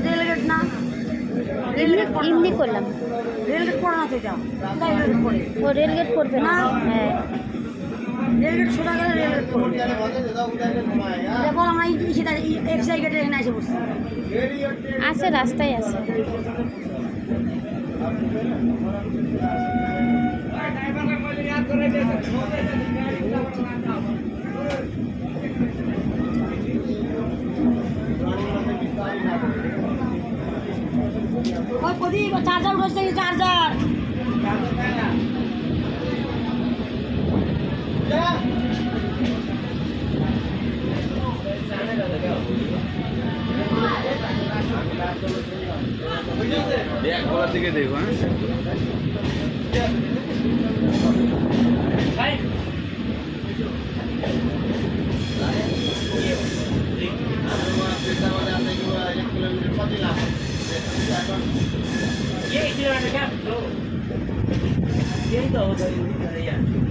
rail gate না এমনি করলাম রেলগেট পড়ে না তো এটা রেলগেট পড়ে ও রেলগেট পড়বে না হ্যাঁ রেলগেট সোজা গেলে রেলগেট পড়বে দেখো আমরা এক জায়গাটা এখানে এসে বসছি আছে রাস্তায় আছে ওই প্রদীপ চার্জার বসছে চার্জার এক গলার দিকে দেখো হ্যাঁ ये तो